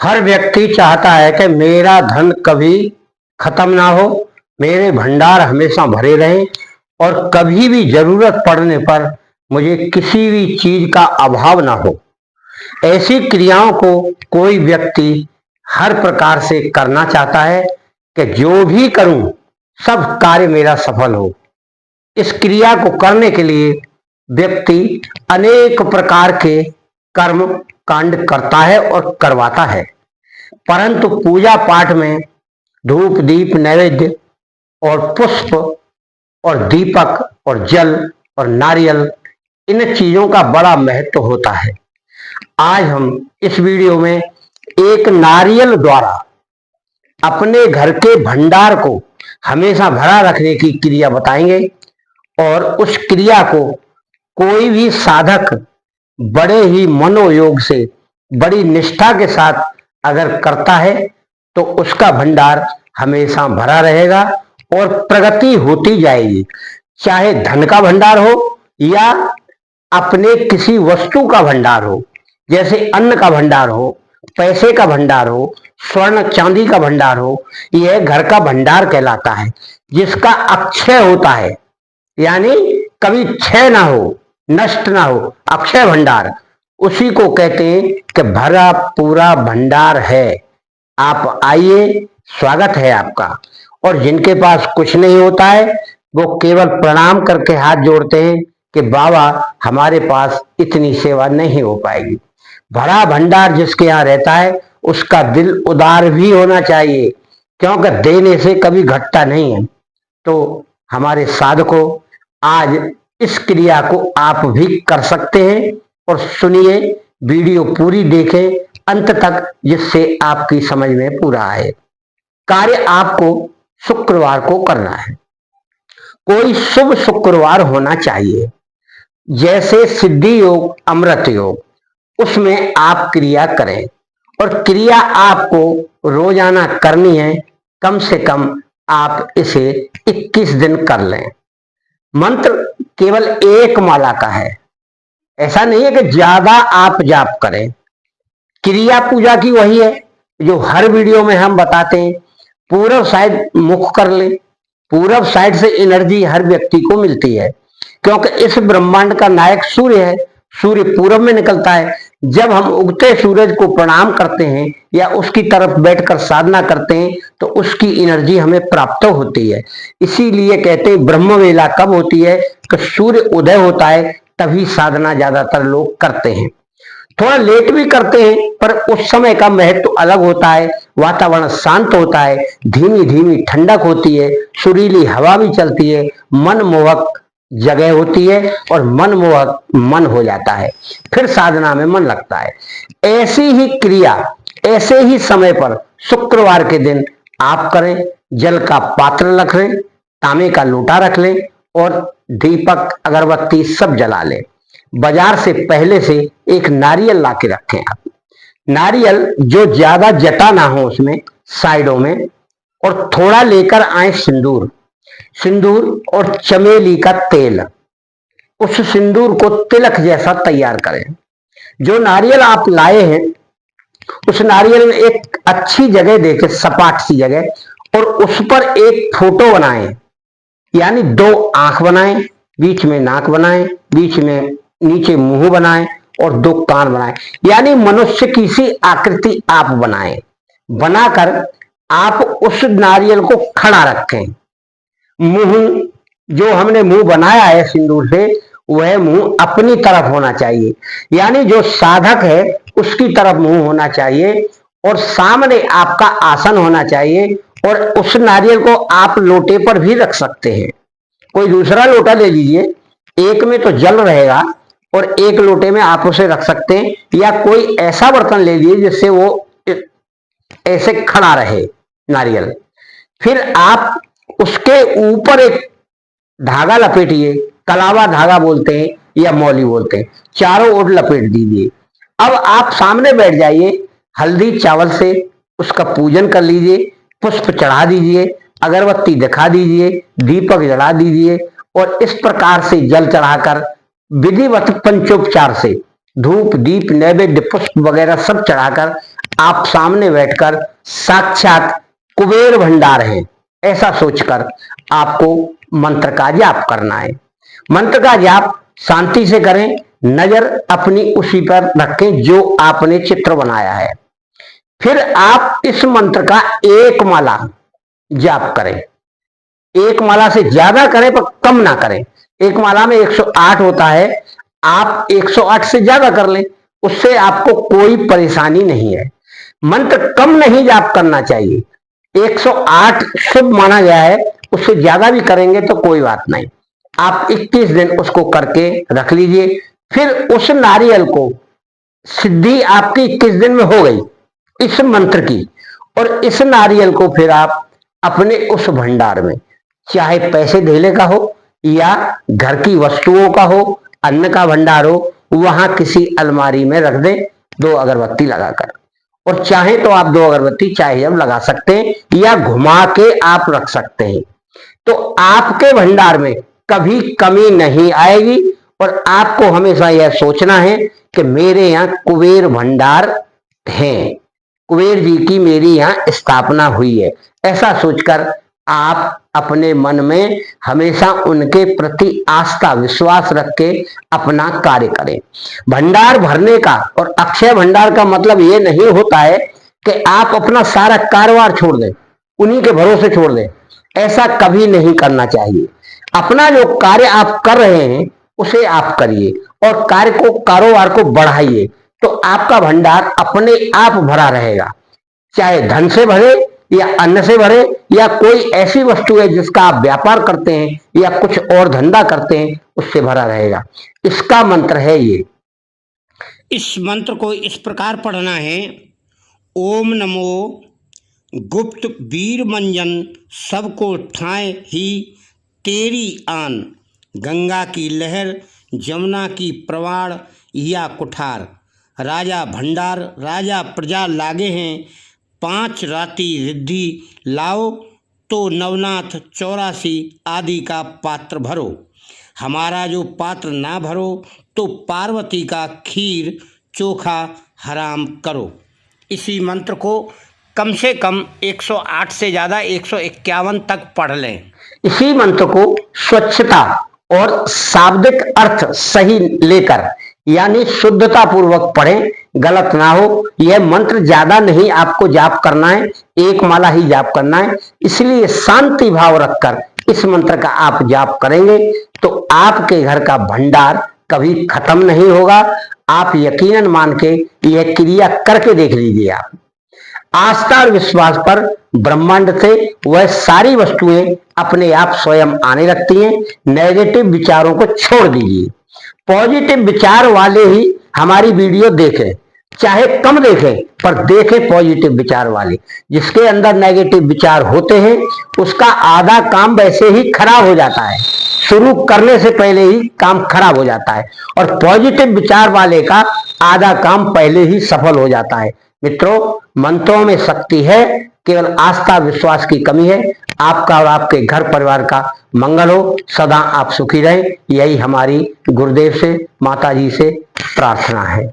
हर व्यक्ति चाहता है कि मेरा धन कभी खत्म ना हो, मेरे भंडार हमेशा भरे रहें और कभी भी जरूरत पड़ने पर मुझे किसी भी चीज का अभाव ना हो। ऐसी क्रियाओं को कोई व्यक्ति हर प्रकार से करना चाहता है कि जो भी करूं सब कार्य मेरा सफल हो। इस क्रिया को करने के लिए व्यक्ति अनेक प्रकार के कर्म कांड करता है और करवाता है, परंतु पूजा पाठ में धूप दीप नैवेद्य और पुष्प और दीपक और जल और नारियल, इन चीजों का बड़ा महत्व होता है। आज हम इस वीडियो में एक नारियल द्वारा अपने घर के भंडार को हमेशा भरा रखने की क्रिया बताएंगे और उस क्रिया को कोई भी साधक बड़े ही मनोयोग से, बड़ी निष्ठा के साथ अगर करता है तो उसका भंडार हमेशा भरा रहेगा और प्रगति होती जाएगी। चाहे धन का भंडार हो या अपने किसी वस्तु का भंडार हो, जैसे अन्न का भंडार हो, पैसे का भंडार हो, स्वर्ण चांदी का भंडार हो, यह घर का भंडार कहलाता है। जिसका अक्षय होता है, यानी कभी क्षय ना हो, नष्ट ना हो, अक्षय भंडार, उसी को कहते हैं कि भरा पूरा भंडार है। आप आइए, स्वागत है आपका। और जिनके पास कुछ नहीं होता है वो केवल प्रणाम करके हाथ जोड़ते हैं कि बाबा हमारे पास इतनी सेवा नहीं हो पाएगी। भरा भंडार जिसके यहाँ रहता है उसका दिल उदार भी होना चाहिए, क्योंकि देने से कभी घटता नहीं है। तो हमारे साधकों, आज इस क्रिया को आप भी कर सकते हैं और सुनिए, वीडियो पूरी देखें अंत तक, जिससे आपकी समझ में पूरा आए। कार्य आपको शुक्रवार को करना है। कोई शुभ शुक्रवार होना चाहिए, जैसे सिद्धि योग, अमृत योग, उसमें आप क्रिया करें। और क्रिया आपको रोजाना करनी है, कम से कम आप इसे 21 दिन कर लें। मंत्र केवल एक माला का है, ऐसा नहीं है कि ज्यादा आप जाप करें। क्रिया पूजा की वही है जो हर वीडियो में हम बताते हैं। पूरब साइड मुख कर ले, पूरब साइड से एनर्जी हर व्यक्ति को मिलती है, क्योंकि इस ब्रह्मांड का नायक सूर्य है। सूर्य पूरब में निकलता है। जब हम उगते सूरज को प्रणाम करते हैं या उसकी तरफ बैठकर साधना करते हैं तो उसकी एनर्जी हमें प्राप्त होती है। इसीलिए कहते हैं ब्रह्म वेला कब होती है कि सूर्य उदय होता है, तभी साधना ज्यादातर लोग करते हैं। थोड़ा लेट भी करते हैं, पर उस समय का महत्व अलग होता है। वातावरण शांत होता है, धीमी धीमी ठंडक होती है, सुरीली हवा भी चलती है, मनमोहक जगह होती है और मनमोहक मन हो जाता है, फिर साधना में मन लगता है। ऐसी ही क्रिया ऐसे ही समय पर शुक्रवार के दिन आप करें। जल का पात्र रख लें, तांबे का लोटा रख लें और दीपक अगरबत्ती सब जला लें। बाजार से पहले से एक नारियल ला के रखें आप। नारियल जो ज्यादा जटा ना हो उसमें साइडों में, और थोड़ा लेकर आए सिंदूर, सिंदूर और चमेली का तेल। उस सिंदूर को तिलक जैसा तैयार करें। जो नारियल आप लाए हैं उस नारियल में एक अच्छी जगह देके, सपाट सी जगह, और उस पर एक फोटो बनाएं, यानी 2 आंख बनाएं, बीच में नाक बनाएं, बीच में नीचे मुंह बनाएं और 2 कान बनाएं, यानी मनुष्य की सी आकृति आप बनाएं। बनाकर आप उस नारियल को खड़ा रखें। मुंह जो हमने मुंह बनाया है सिंदूर से, वह मुंह अपनी तरफ होना चाहिए, यानी जो साधक है उसकी तरफ मुंह होना चाहिए और सामने आपका आसन होना चाहिए। और उस नारियल को आप लोटे पर भी रख सकते हैं। कोई दूसरा लोटा ले लीजिए, एक में तो जल रहेगा और एक लोटे में आप उसे रख सकते हैं, या कोई ऐसा बर्तन ले लीजिए जिससे वो ऐसे खड़ा रहे नारियल। फिर आप उसके ऊपर एक धागा लपेटिए, कलावा धागा बोलते हैं या मौली बोलते हैं, चारों ओर लपेट दीजिए। अब आप सामने बैठ जाइए, हल्दी चावल से उसका पूजन कर लीजिए, पुष्प चढ़ा दीजिए, अगरबत्ती दिखा दीजिए, दीपक जला दीजिए और इस प्रकार से जल चढ़ाकर विधिवत पंचोपचार से धूप दीप नैवेद्य पुष्प वगैरह सब चढ़ाकर आप सामने बैठकर साक्षात कुबेर भंडार हैं, ऐसा सोचकर आपको मंत्र का जाप करना है। मंत्र का जाप शांति से करें, नजर अपनी उसी पर रखें जो आपने चित्र बनाया है। फिर आप इस मंत्र का एक माला जाप करें। एक माला से ज्यादा करें पर कम ना करें। एक माला में 108 होता है, आप 108 से ज्यादा कर लें, उससे आपको कोई परेशानी नहीं है। मंत्र कम नहीं जाप करना चाहिए, 108 शुभ माना गया है, उससे ज्यादा भी करेंगे तो कोई बात नहीं। आप 21 दिन उसको करके रख लीजिए। फिर उस नारियल को, सिद्धि आपकी 21 दिन में हो गई इस मंत्र की, और इस नारियल को फिर आप अपने उस भंडार में, चाहे पैसे धेले का हो या घर की वस्तुओं का हो, अन्न का भंडार हो, वहां किसी अलमारी में रख दें 2 अगरबत्ती लगाकर। और चाहे तो आप 2 अगरबत्ती चाहे अब लगा सकते हैं या घुमा के आप रख सकते हैं। तो आपके भंडार में कभी कमी नहीं आएगी और आपको हमेशा यह सोचना है कि मेरे यहाँ कुबेर भंडार है, कुबेर जी की मेरी यहाँ स्थापना हुई है। ऐसा सोचकर आप अपने मन में हमेशा उनके प्रति आस्था विश्वास रख के अपना कार्य करें। भंडार भरने का और अक्षय भंडार का मतलब ये नहीं होता है कि आप अपना सारा कारोबार छोड़ दें, उन्हीं के भरोसे छोड़ दें। ऐसा कभी नहीं करना चाहिए। अपना जो कार्य आप कर रहे हैं उसे आप करिए और कार्य को, कारोबार को बढ़ाइए, तो आपका भंडार अपने आप भरा रहेगा। चाहे धन से भरे या अन्न से भरे या कोई ऐसी वस्तु है जिसका आप व्यापार करते हैं या कुछ और धंधा करते हैं, उससे भरा रहेगा। इसका मंत्र है ये। इस मंत्र को इस प्रकार पढ़ना है। ओम नमो गुप्त वीर मंजन, सबको ठाए ही तेरी आन, गंगा की लहर जमुना की प्रवाण या कुठार, राजा भंडार राजा प्रजा लागे हैं, 5 राति रिद्धि लाओ, तो नवनाथ 84 आदि का पात्र भरो, हमारा जो पात्र ना भरो तो पार्वती का खीर चोखा हराम करो। इसी मंत्र को कम से कम 108 से ज़्यादा 151 तक पढ़ लें। इसी मंत्र को स्वच्छता और शाब्दिक अर्थ सही लेकर, यानी शुद्धता पूर्वक पढ़ें, गलत ना हो। यह मंत्र ज्यादा नहीं आपको जाप करना है, एक माला ही जाप करना है। इसलिए शांति भाव रखकर इस मंत्र का आप जाप करेंगे तो आपके घर का भंडार कभी खत्म नहीं होगा। आप यकीनन मान के यह क्रिया करके देख लीजिए। आप आस्था और विश्वास पर ब्रह्मांड से वह सारी वस्तुएं अपने आप स्वयं आने लगती हैं। नेगेटिव विचारों को छोड़ दीजिए, पॉजिटिव विचार वाले ही हमारी वीडियो देखें, चाहे कम देखें पर देखें पॉजिटिव विचार वाले। जिसके अंदर नेगेटिव विचार होते हैं उसका आधा काम वैसे ही खराब हो जाता है, शुरू करने से पहले ही काम खराब हो जाता है, और पॉजिटिव विचार वाले का आधा काम पहले ही सफल हो जाता है। मित्रों, मंत्रों में शक्ति है, केवल आस्था विश्वास की कमी है। आपका और आपके घर परिवार का मंगल हो, सदा आप सुखी रहें, यही हमारी गुरुदेव से, माता जी से प्रार्थना है।